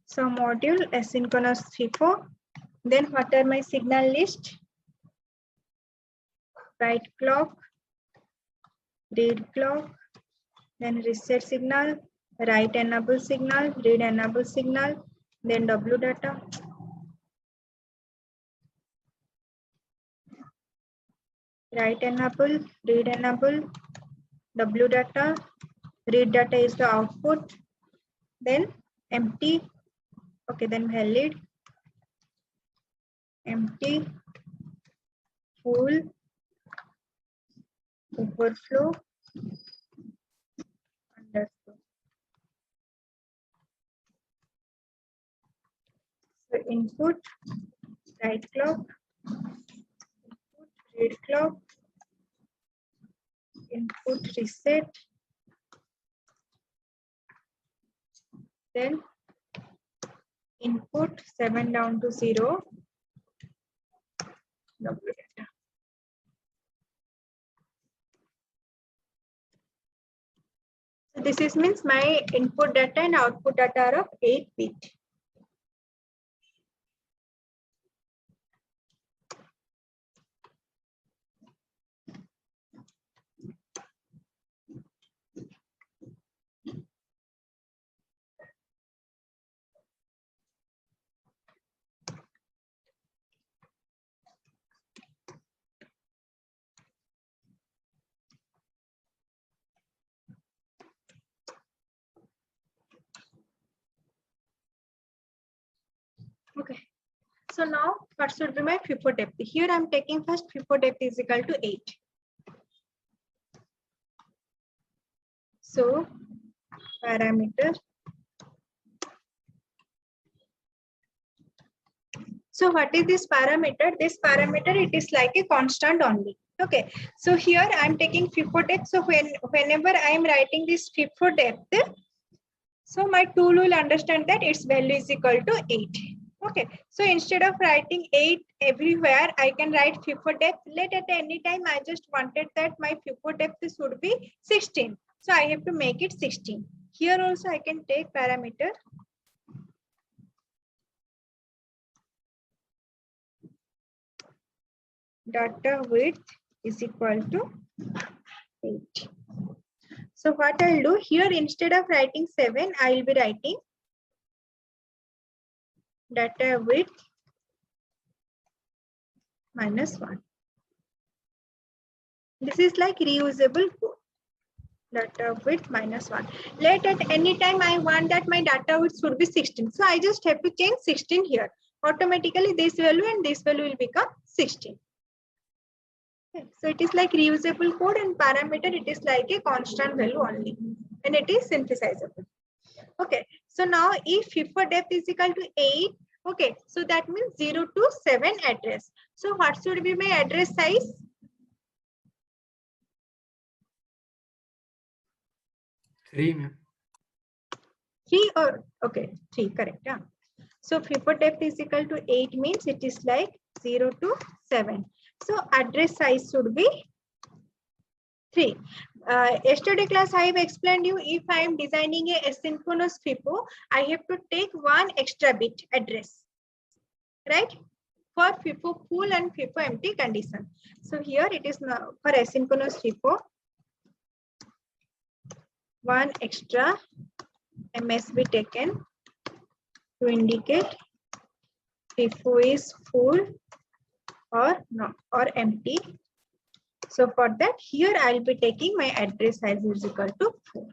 So module asynchronous FIFO. Then what are my signal list? Write clock, read clock, then reset signal, write enable signal, read enable signal, then W data. Write enable, read enable, W data, read data is the output, then empty, okay, then valid, empty, full, overflow, underflow. So input, write clock, input, read clock, input reset, then input 7 down to 0, W data. So this is means my input data and output data are of 8 bit. Okay. So now what should be my FIFO depth? Here I'm taking first FIFO depth is equal to 8. So parameter. So what is this parameter? This parameter, it is like a constant only. Okay. So here I'm taking FIFO depth. So whenever I am writing this FIFO depth, so my tool will understand that its value is equal to 8. Okay. So instead of writing 8 everywhere, I can write FIFO depth. Let at any time I just wanted that my FIFO depth should be 16. So I have to make it 16. Here also I can take parameter. Data width is equal to 8. So what I'll do here, instead of writing 7, I will be writing data width minus 1. This is like reusable code. Data width minus 1. Let at any time I want that my data width should be 16. So I just have to change 16 here. Automatically this value and this value will become 16. Okay. So it is like reusable code, and parameter, it is like a constant value only, and it is synthesizable. Okay. So now if FIFO depth is equal to 8, okay, so that means 0 to 7 address. So what should be my address size? 3, ma'am. 3 or okay, 3, correct. Yeah. So FIFO depth is equal to 8 means it is like 0 to 7. So address size should be 3. Yesterday class I have explained you, if I am designing a asynchronous FIFO, I have to take one extra bit address, right? For FIFO full and FIFO empty condition. So here it is now for asynchronous FIFO, one extra MS be taken to indicate FIFO is full or not or empty. So for that, here I'll be taking my address size is equal to 4.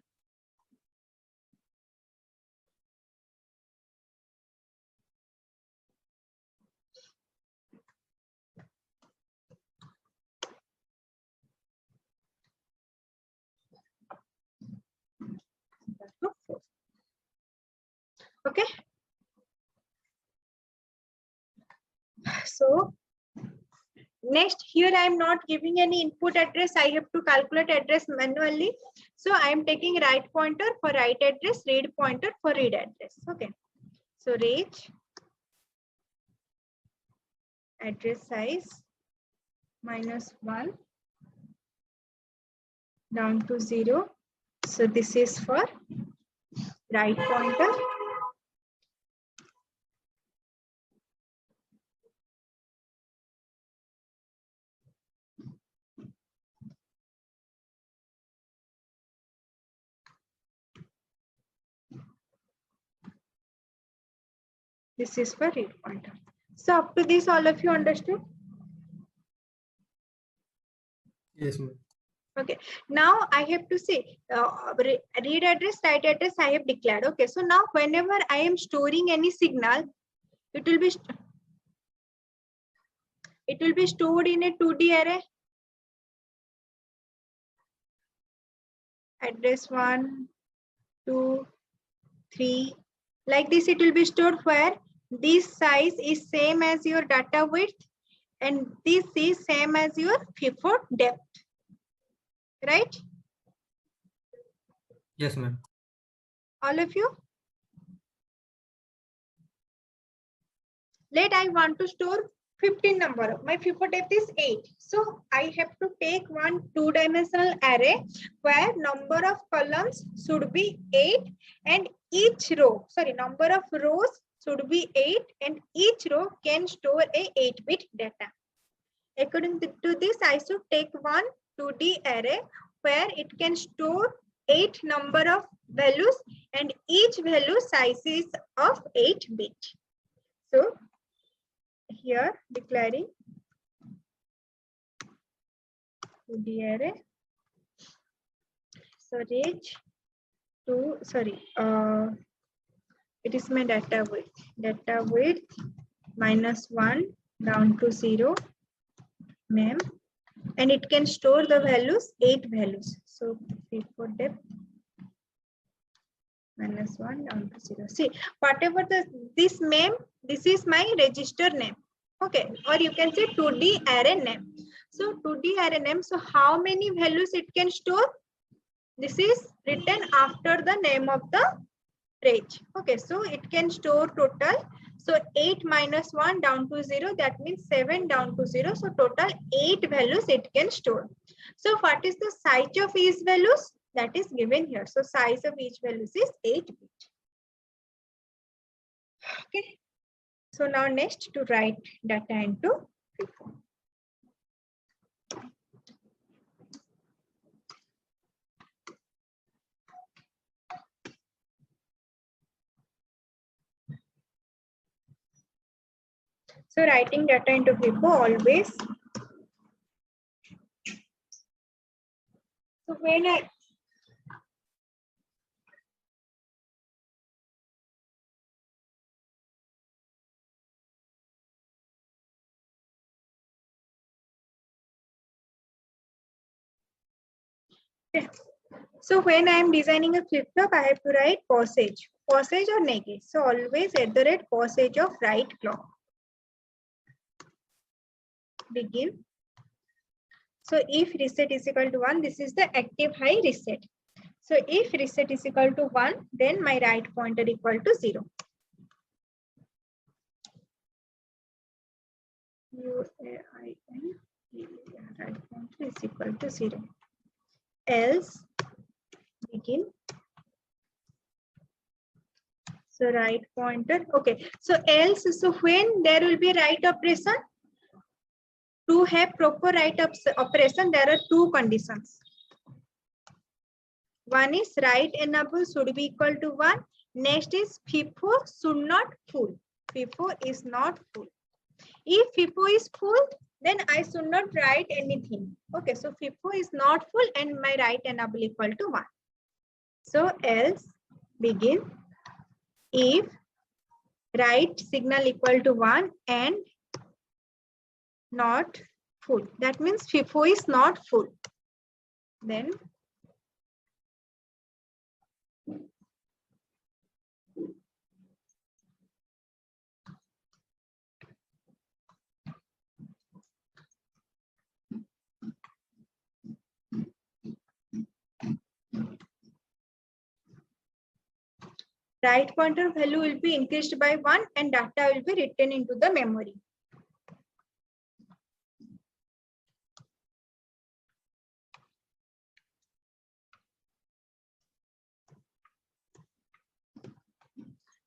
Okay. So next, here I am not giving any input address. I have to calculate address manually. So I am taking write pointer for write address, read pointer for read address. Okay. So range address size -1 down to 0. So this is for write pointer. This is for read pointer. So up to this, all of you understood? Yes, ma'am. Okay. Now I have to say read address, write address I have declared. Okay. So now whenever I am storing any signal, it will be stored in a 2D array. Address 1, 2, 3. Like this, it will be stored where this size is same as your data width and this is same as your FIFO depth. Right? Yes, ma'am. All of you? Let I want to store 15 number. My FIFO depth is 8. So I have to take one two-dimensional array where number of columns should be 8 and each row, number of rows should be 8 and each row can store a 8-bit data. According to this, I should take one 2D array where it can store 8 number of values and each value size is of 8-bit. So here declaring 2D array. So range to it is my data width. Data width -1 down to 0 mem, and it can store the values 8 values. So FIFO depth -1 down to 0. See, whatever this mem, this is my register name. Okay, or you can say 2D array name. So 2D array name. So how many values it can store? This is written after the name of the range. Okay, so it can store total. So 8 minus 1 down to 0, that means 7 down to 0. So total 8 values it can store. So what is the size of each values? That is given here. So size of each values is 8-bit. Okay. So now next to write data into FIFO. So writing data into FIFO always. So when I So when I am designing a flip-flop, I have to write passage or negate. So always @ passage of right clock. Begin. So if reset is equal to 1, this is the active high reset. So if reset is equal to 1, then my right pointer equal to 0. UAIN, right pointer is equal to 0. Else begin. So right pointer. Okay. So else. So when there will be right operation, to have proper right operation, there are two conditions. One is right enable should be equal to 1. Next is FIFO should not full. FIFO is not full. If FIFO is full, then I should not write anything. Okay, so FIFO is not full and my right enable equal to 1. So else begin if right signal equal to 1 and not full. That means FIFO is not full. Then right pointer value will be increased by 1 and data will be written into the memory.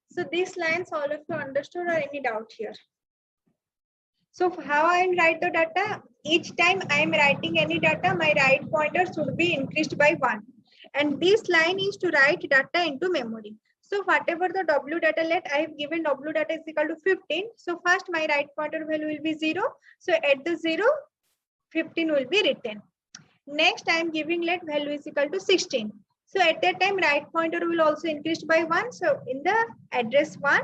So these lines all of you understood or any doubt here? So how I am write the data? Each time I am writing any data, my right pointer should be increased by 1. And this line is to write data into memory. So whatever the W data let, I have given W data is equal to 15. So first my right pointer value will be 0. So at the 0, 15 will be written. Next, I am giving let value is equal to 16. So at that time, right pointer will also increase by 1. So in the address 1,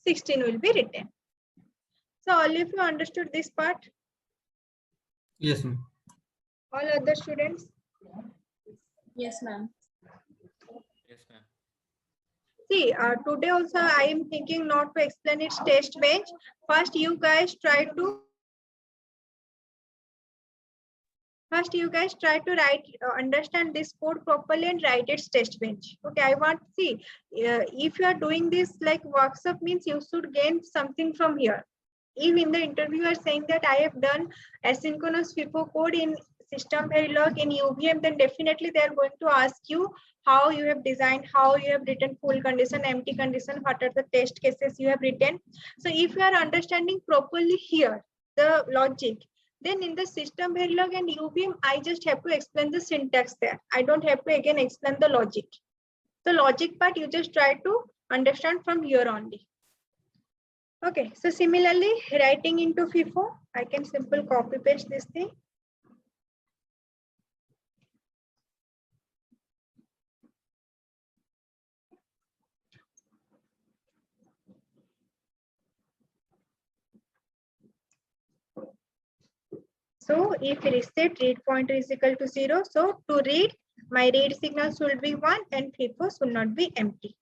16 will be written. So all of you understood this part? Yes, ma'am. All other students? Yes, ma'am. Yes, ma'am. See, today also I am thinking not to explain its test bench. First, you guys try to write, understand this code properly and write its test bench. Okay, I want to see if you are doing this like workshop means you should gain something from here. If in the interview you are saying that I have done asynchronous FIFO code in system Verilog in UVM, then definitely they are going to ask you how you have designed, how you have written full condition, empty condition, what are the test cases you have written. So if you are understanding properly here the logic, then in the system Verilog and UVM, I just have to explain the syntax there. I don't have to again explain the logic. The logic part you just try to understand from here only. Okay, so similarly, writing into FIFO, I can simple copy paste this thing. So if reset read pointer is equal to 0, so to read, my read signal should be 1 and FIFO should not be empty.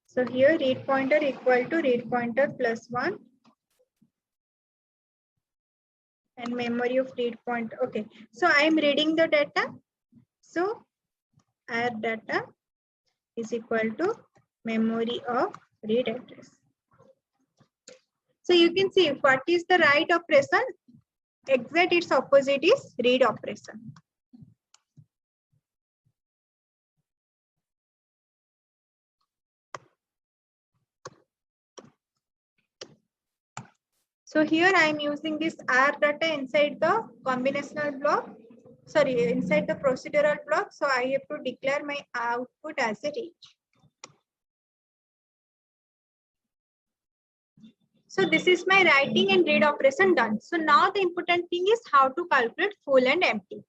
So here read pointer equal to read pointer plus 1 and memory of read pointer. Okay, so I am reading the data. So our data is equal to memory of read address. So you can see what is the write operation, exact its opposite is read operation. So here I am using this R data inside the combinational block, sorry, inside the procedural block. So I have to declare my output as a read. So this is my writing and read operation done. So now the important thing is how to calculate full and empty.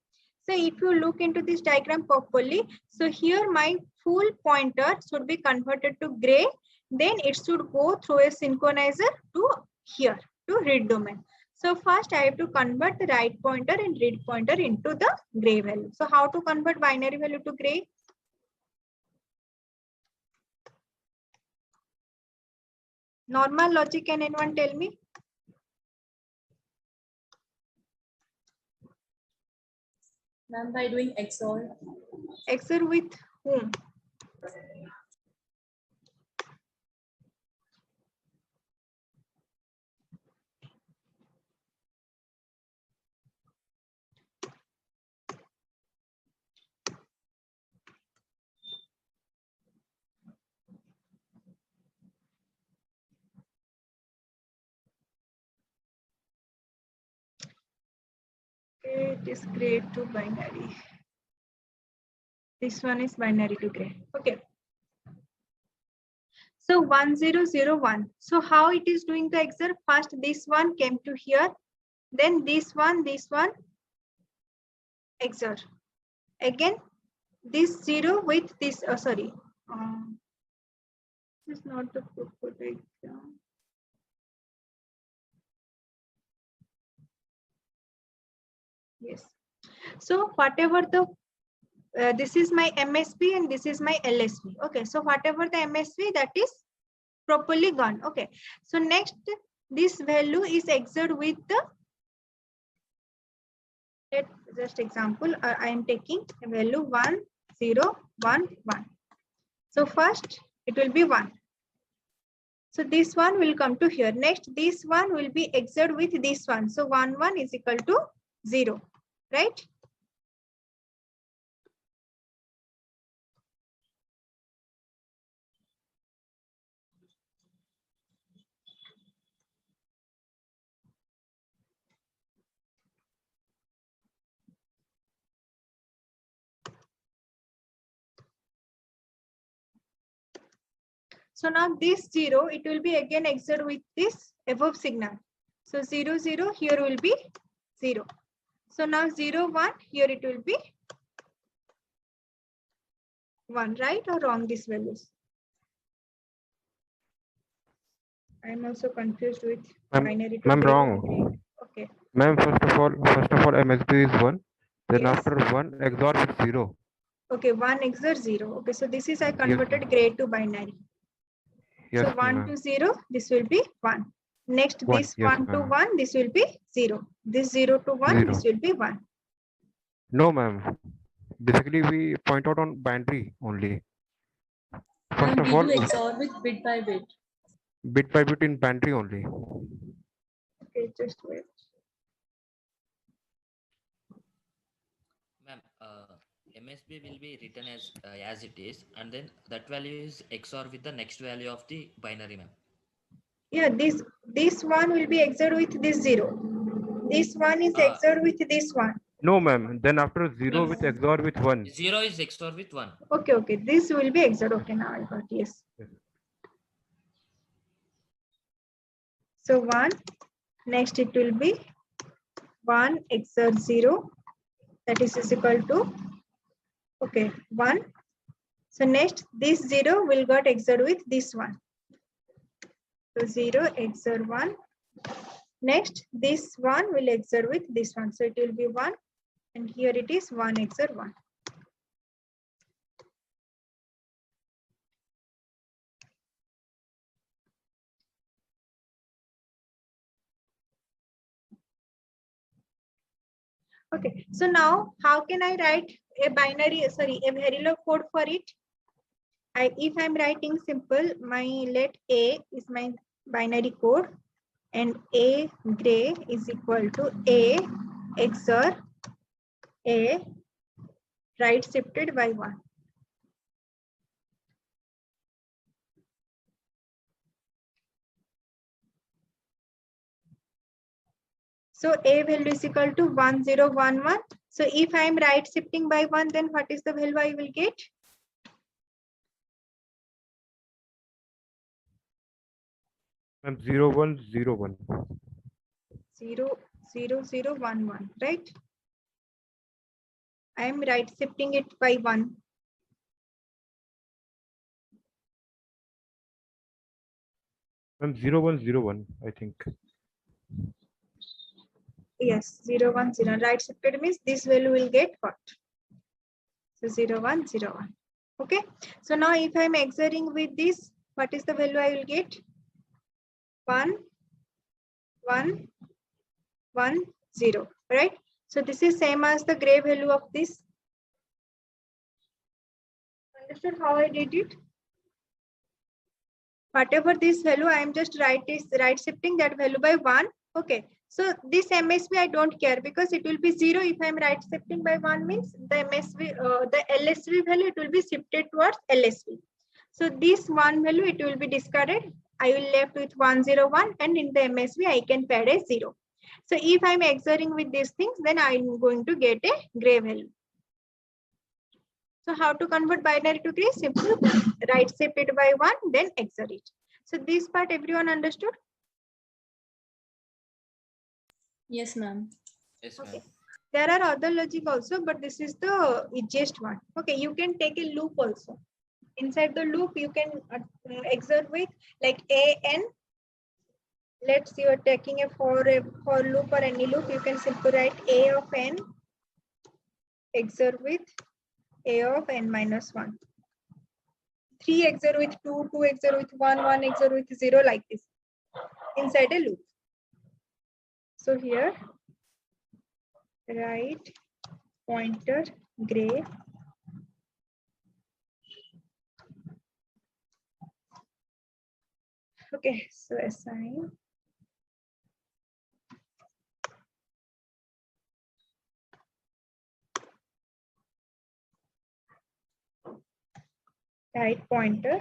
So if you look into this diagram properly, so here my full pointer should be converted to gray. Then it should go through a synchronizer to here to read domain. So first I have to convert the write pointer and read pointer into the gray value. So how to convert binary value to gray? Normal logic, can anyone tell me? Ma'am, by doing XOR. XOR with whom? It is gray to binary. This one is binary to gray. Okay. So 1001. So how it is doing the XOR? First this one came to here, then this one XOR. Again this 0 with this. Sorry. This is not the proper exam. Yes. So whatever the this is my MSB and this is my LSB. Okay, so whatever the MSB, that is properly gone. Okay, so next this value is XORed with the, just example, I am taking a value 1 0 1 1. So first it will be 1. So this one will come to here. Next this one will be XORed with this one. So 1 1 is equal to 0, right? So now this 0, it will be again XOR with this above signal. So 0, 0, here will be 0. So now 0, 1, here it will be 1, right or wrong these values? I am also confused with binary. Ma'am, wrong. Okay. Ma'am, first of all, MSB is 1. Then Yes. after 1, XOR with 0. Okay, 1 XOR 0. Okay, so this is I converted gray to binary. Yes, So 1 to 0, this will be 1. Next, One, this yes, 1 to ma'am. 1, this will be 0. This 0 to 1, 0. this will be 1. No, ma'am. Basically, we point out on binary only. First Ma'am, of we all, do XOR with bit by bit. bit by bit in binary only. Okay, just wait. Ma'am, MSB will be written as it is, and then that value is XOR with the next value of the binary, ma'am. Yeah, this one will be XOR with this 0. This one is XOR with this one. No, ma'am. Then after 0 No. with XOR with 1. 0 is XOR with 1. Okay, okay. This will be XOR. Okay, now I got yes. So 1. Next it will be 1 XOR 0. That is equal to, okay, 1. So next this 0 will got XOR with this one. So 0 XOR 1. Next this 1 will XOR with this one. So it will be 1. And here it is 1 XOR 1. Okay, so now how can I write a Verilog code for it? If I'm writing simple, let A is my binary code and A gray is equal to A XOR A right shifted by 1. So A value is equal to 1011. So if I am right shifting by 1, then what is the value I will get? Ma'am, 0, 1, 0, 1. 0, 0, 0, 1, 1, right? I am right shifting it by 1. Ma'am, 0, 1, 0, 1, I think. Yes, 0, 1, 0. Right shifted means this value will get what? So 0, 1, 0, 1. Okay. So now if I'm XORing with this, what is the value I will get? 1, 1, 1, 0. Right? So this is same as the gray value of this. Understood how I did it? Whatever this value, I am just right shifting that value by 1. Okay. So this MSB I don't care because it will be 0 if I'm right shifting by 1 means the MSB, the LSB value it will be shifted towards LSB. So this one value it will be discarded. I will left with 101 and in the MSB I can pad a 0. So if I'm XORing with these things, then I'm going to get a gray value. So how to convert binary to gray? Simple. Right shift it by 1, then XOR it. So this part everyone understood? Yes, ma'am. Yes, ma'am. Okay. There are other logic also, but this is the easiest one. Okay, you can take a loop also. Inside the loop, you can XOR with like a n. Let's say you're taking a for loop or any loop, you can simply write a of n XOR with a of n minus 1. 3 XOR with 2, 2 XOR with 1, 1 XOR with 0 like this inside a loop. So here, right pointer gray okay, so assign right pointer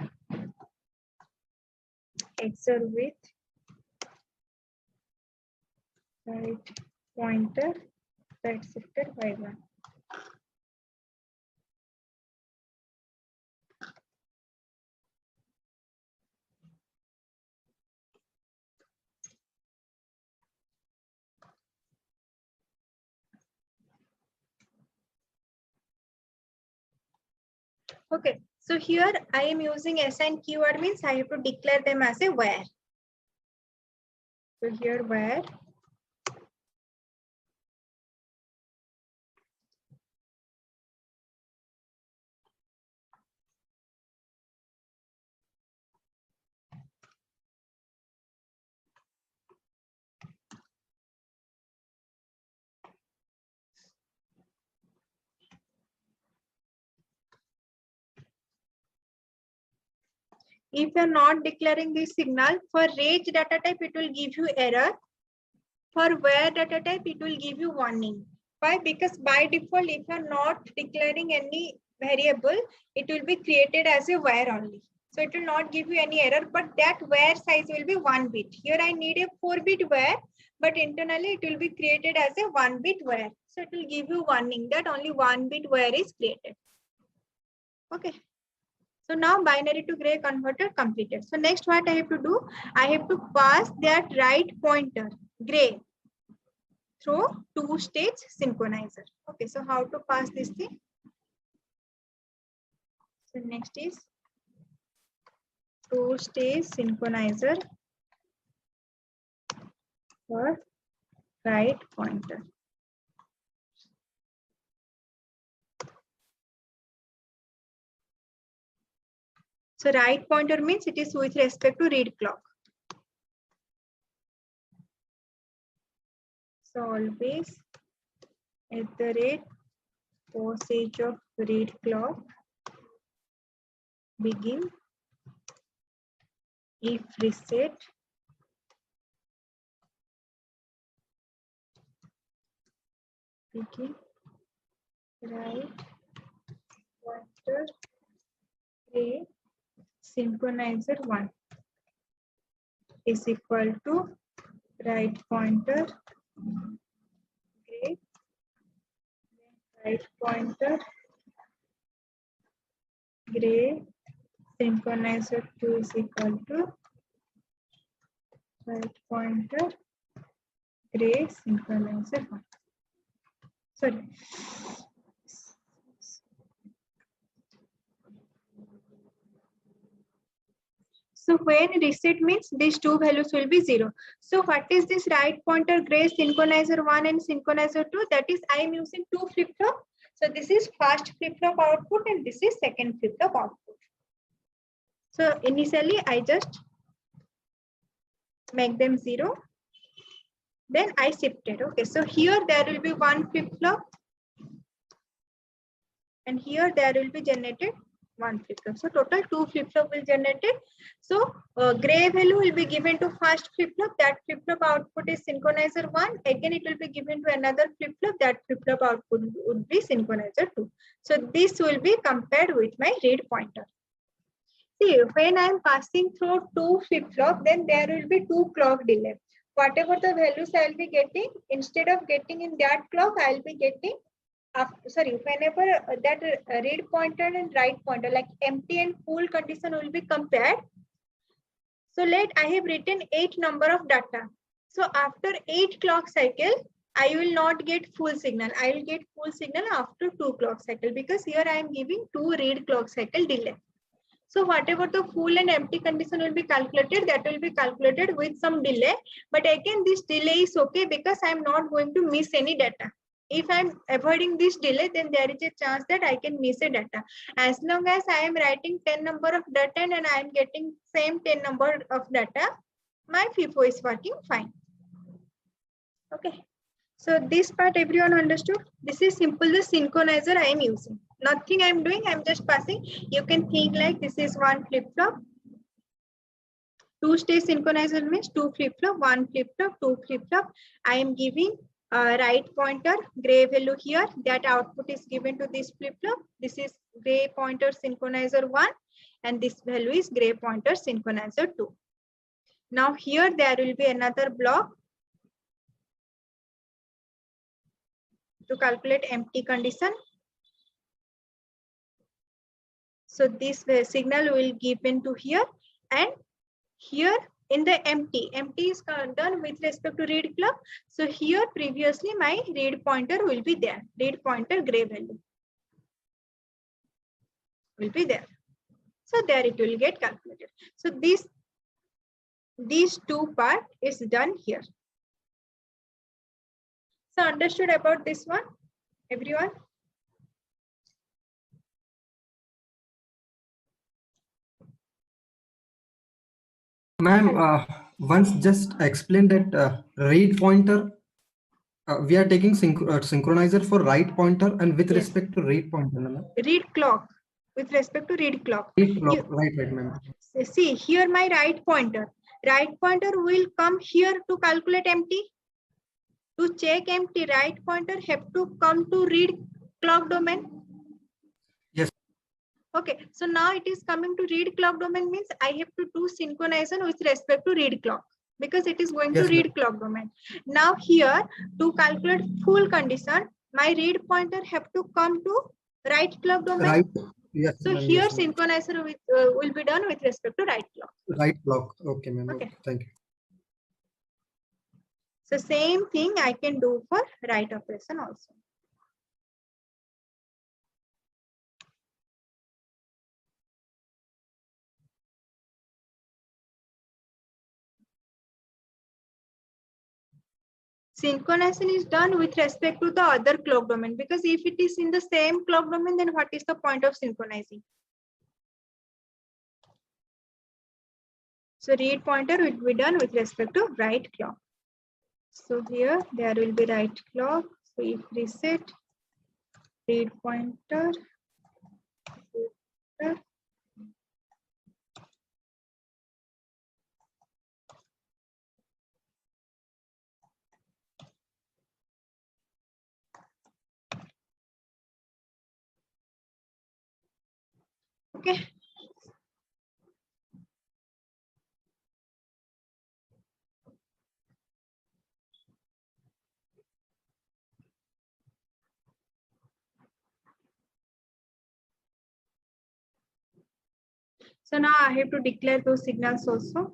XOR with right pointer right shifted by 1. Okay, so here I am using assign keyword means I have to declare them as a where. So here where if you are not declaring this signal for range data type, it will give you error. For where data type, it will give you warning. Why? Because by default, if you are not declaring any variable, it will be created as a where only. So it will not give you any error, but that where size will be 1 bit. Here I need a 4-bit where, but internally it will be created as a 1-bit where. So it will give you warning that only 1-bit where is created. Okay. So now binary to gray converter completed. So next what I have to do, I have to pass that right pointer gray through 2-stage synchronizer. Okay, so how to pass this thing? So next is 2-stage synchronizer for right pointer. So right pointer means it is with respect to read clock. So always at the rate passage of read clock begin if reset begin right pointer gray synchronizer 1 is equal to right pointer gray right pointer gray synchronizer 2 is equal to right pointer gray synchronizer 1. Sorry. So when reset means these two values will be 0. So what is this right pointer gray synchronizer 1 and synchronizer 2? That is I am using 2 flip-flop. So this is first flip-flop output and this is second flip-flop output. So initially I just make them 0. Then I shifted. Okay, so here there will be 1 flip-flop and here there will be generated 1 flip-flop. So total 2 flip-flop will generated. So gray value will be given to first flip-flop. That flip-flop output is synchronizer 1. Again it will be given to another flip-flop. That flip-flop output would be synchronizer 2. So this will be compared with my read pointer. See, when I am passing through 2 flip-flop, then there will be 2 clock delay. Whatever the values I will be getting, instead of getting in that clock, I will be getting whenever that read pointer and write pointer like empty and full condition will be compared. So I have written 8 number of data. So after 8 clock cycle, I will not get full signal. I will get full signal after 2 clock cycle because here I am giving 2 read clock cycle delay. So whatever the full and empty condition will be calculated, that will be calculated with some delay. But again, this delay is okay because I am not going to miss any data. If I am avoiding this delay, then there is a chance that I can miss a data. As long as I am writing 10 number of data and I am getting same 10 number of data, my FIFO is working fine. Okay. So this part everyone understood? This is simple the synchronizer I am using. Nothing I am doing, I am just passing. You can think like this is 1 flip-flop. 2-stage synchronizer means 2 flip-flop, 1 flip-flop, 2 flip-flop. I am giving right pointer gray value here. That output is given to this flip-flop. This is gray pointer synchronizer 1 and this value is gray pointer synchronizer 2. Now here there will be another block to calculate empty condition. So this signal will given to here and here in the empty is done with respect to read clock. So here previously my read pointer will be there, read pointer gray value. will be there. So there it will get calculated. So these two part is done here. So understood about this one, everyone? Ma'am, once just explain that read pointer. We are taking synchronizer for write pointer and with Yes. respect to read pointer. Ma'am. Read clock. With respect to read clock. Read clock, right, ma'am. See here my right pointer. Right pointer will come here to calculate empty. To check empty, right pointer have to come to read clock domain. Yes. Okay, so now it is coming to read clock domain means I have to do synchronization with respect to read clock because it is going to read clock domain. Now here to calculate full condition, my read pointer have to come to right clock domain. Right. Yes. So here synchronizer with, will be done with respect to right clock. Right clock. Okay, ma'am. Okay. Thank you. So same thing I can do for right operation also. Synchronization is done with respect to the other clock domain because if it is in the same clock domain, then what is the point of synchronizing? So read pointer will be done with respect to right clock. So here there will be right clock. So if reset read pointer, okay. So now I have to declare those signals also.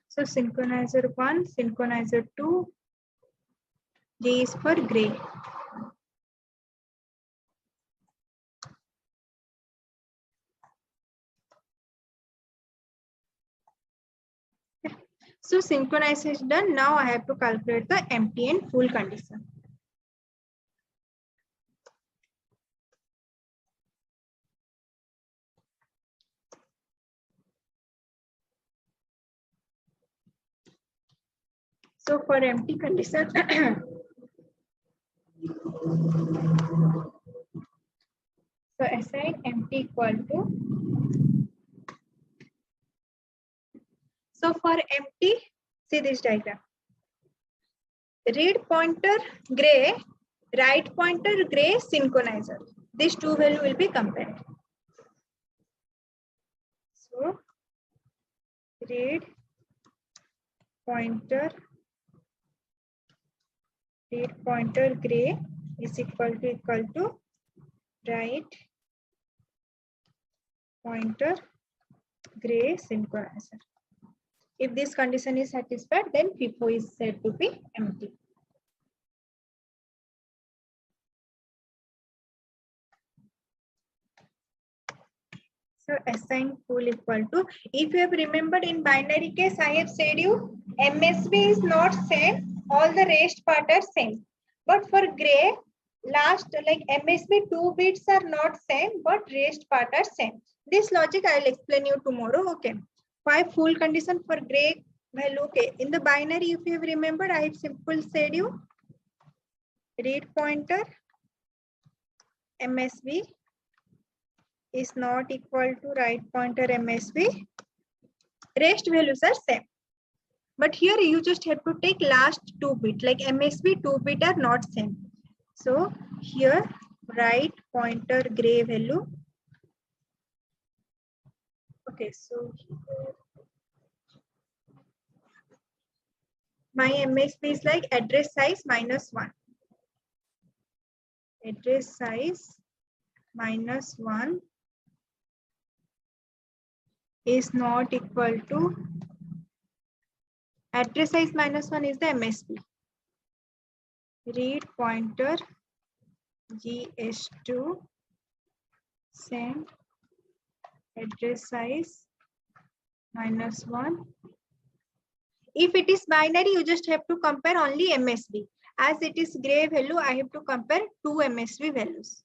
So synchronizer 1, synchronizer 2, G is for gray. So synchronization is done. Now I have to calculate the empty and full condition. So for empty condition, so assign empty equal to. So for empty, see this diagram. Read pointer gray, right pointer gray, synchronizer. These two values will be compared. So read pointer gray is equal to right pointer gray synchronizer. If this condition is satisfied, then FIFO is said to be empty. So assign full equal to, if you have remembered in binary case, I have said you MSB is not same, all the rest part are same. But for gray, last like MSB 2 bits are not same, but rest part are same. This logic I will explain you tomorrow. Okay. Why full condition for gray value? Okay. In the binary, if you have remembered, I have simple said you read pointer MSB is not equal to right pointer MSB. Rest values are same. But here you just have to take last 2 bit, like MSB 2 bit are not same. So here right pointer gray value. Okay, so my MSB is like address size -1. Address size -1 is not equal to address size minus 1 is the MSB. Read pointer GS2 send address size minus 1. If it is binary, you just have to compare only MSB. As it is gray value, I have to compare two MSB values.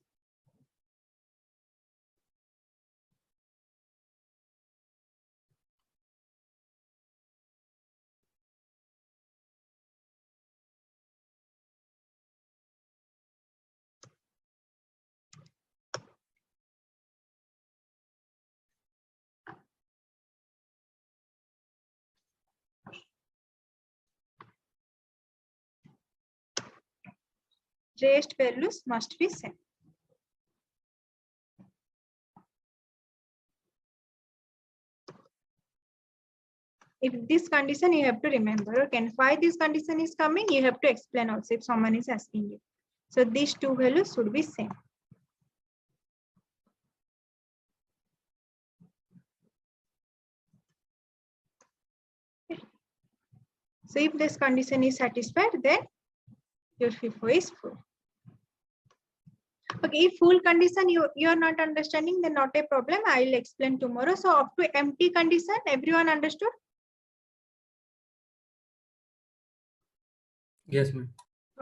Rest values must be same. If this condition you have to remember, okay, and why this condition is coming, you have to explain also if someone is asking you. So these two values should be same. So if this condition is satisfied, then your FIFO is full. Okay, if full condition you are not understanding, then not a problem. I will explain tomorrow. So up to empty condition, everyone understood? Yes, ma'am.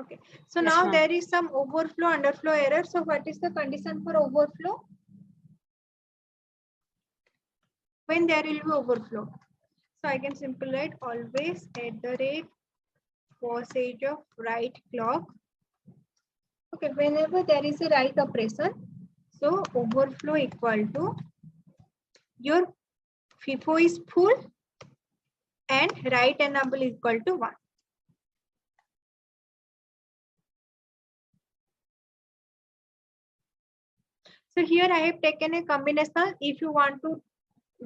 Okay. So Yes, now ma'am. there is some overflow, underflow error. So what is the condition for overflow? When there will be overflow. So I can simply write always at the rate passage of right clock. Okay, whenever there is a right operation, so overflow equal to your FIFO is full and right enable equal to 1. So here I have taken a combinational. If you want to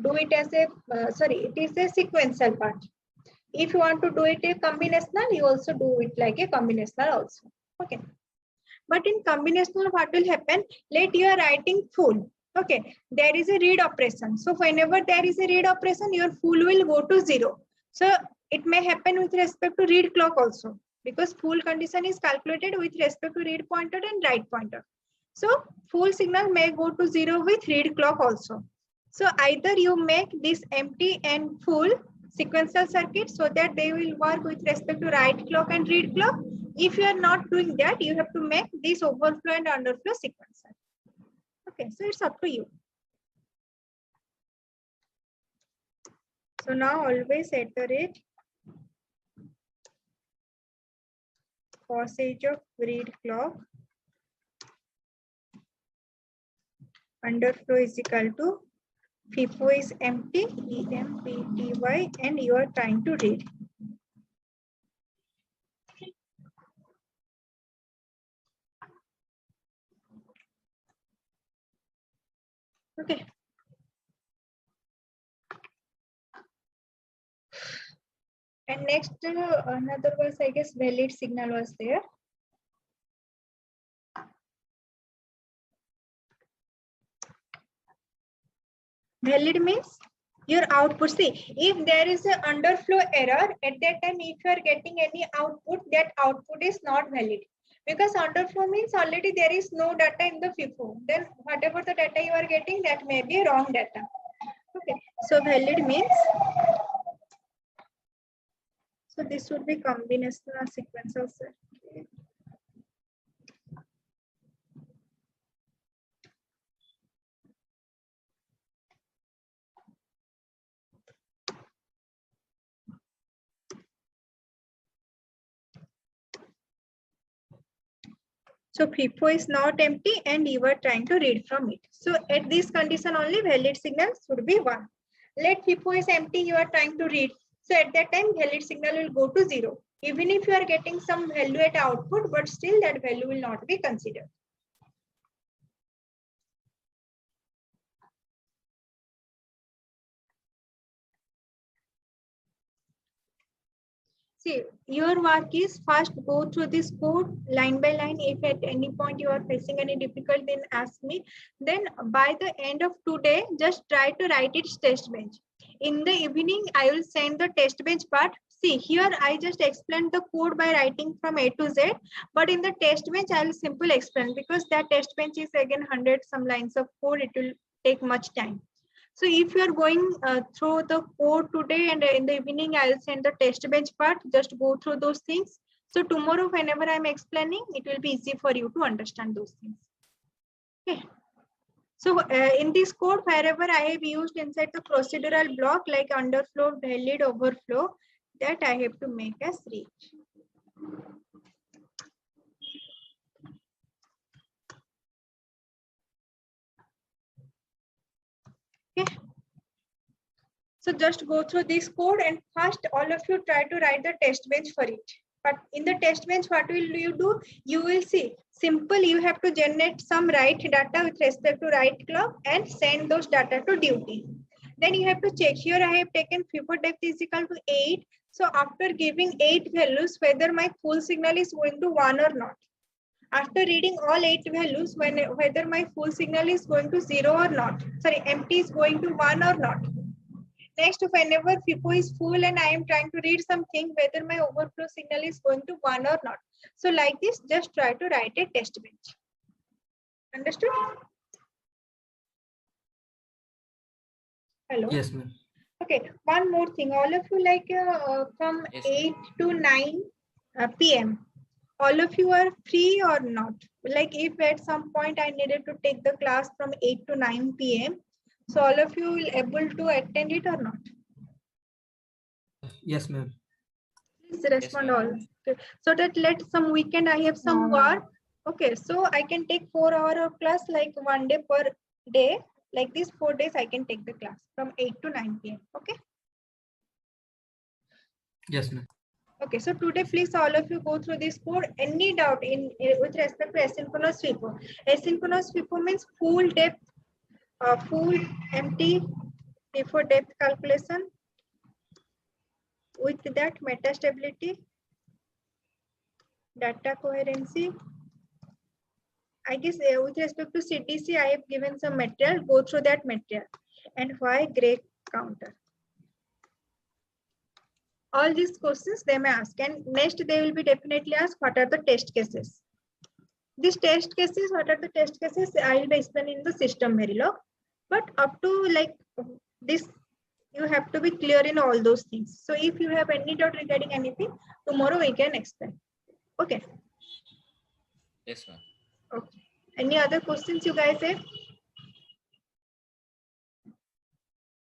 do it as a, it is a sequential part. If you want to do it a combinational, you also do it like a combinational also. Okay. But in combinational, what will happen? Let you are writing full. Okay. There is a read operation. So whenever there is a read operation, your full will go to 0. So it may happen with respect to read clock also, because full condition is calculated with respect to read pointer and write pointer. So full signal may go to 0 with read clock also. So either you make this empty and full sequential circuit so that they will work with respect to write clock and read clock. If you are not doing that, you have to make this overflow and underflow sequential. Okay, so it's up to you. So now always at the rate passage of read clock underflow is equal to FIFO is empty, EMPTY, and you are trying to read. Okay. And next, another was, I guess, valid signal was there. Valid means your output. See, if there is an underflow error, at that time, if you are getting any output, that output is not valid. Because underflow means already there is no data in the FIFO. Then whatever the data you are getting, that may be wrong data. Okay, so valid means, so this would be combinational sequential circuit. So FIFO is not empty and you are trying to read from it. So at this condition only valid signal should be 1. Let FIFO is empty, you are trying to read. So at that time valid signal will go to 0. Even if you are getting some value at output, but still that value will not be considered. See, your work is first go through this code line by line. If at any point you are facing any difficulty, then ask me. Then by the end of today, just try to write its test bench. In the evening, I will send the test bench part. See, here I just explained the code by writing from A to Z, but in the test bench, I will simply explain because that test bench is again 100 some lines of code. It will take much time. So if you are going through the code today and in the evening, I'll send the test bench part, just go through those things. So tomorrow, whenever I'm explaining, it will be easy for you to understand those things. Okay. So in this code, wherever I have used inside the procedural block like underflow, valid, overflow, that I have to make as reach. Okay. So just go through this code and first all of you try to write the test bench for it. But in the test bench, what will you do? You will see simple. You have to generate some write data with respect to write clock and send those data to duty. Then you have to check here. I have taken FIFO depth is equal to 8. So after giving 8 values, whether my full signal is going to 1 or not. After reading all 8 values, whether my full signal is going to 0 or not. Sorry, empty is going to 1 or not. Next, whenever FIFO is full and I am trying to read something, whether my overflow signal is going to 1 or not. So like this, just try to write a test bench. Understood? Hello? Yes, ma'am. Okay, one more thing. All of you like from Yes, 8 to 9 p.m. All of you are free or not? Like if at some point I needed to take the class from 8 to 9 p.m. So all of you will able to attend it or not? Yes, ma'am. Please respond ma'am. all. Okay. So that let some weekend I have some work. Okay, so I can take 4 hours of class like 1 day per day. Like these 4 days I can take the class from 8 to 9 p.m. Okay. Yes, ma'am. Okay, so today please all of you go through this code. Any doubt in with respect to asynchronous FIFO? Asynchronous FIFO means full depth, full empty FIFO depth calculation. With that meta stability, data coherency. I guess with respect to CTC, I have given some material. Go through that material. And why gray counter? All these questions they may ask, and next they will be definitely asked what are the test cases. These test cases, what are the test cases? I will be explaining in the system Verilog. But up to like this, you have to be clear in all those things. So if you have any doubt regarding anything, tomorrow we can explain. Okay. Yes, ma'am. Okay. Any other questions you guys have?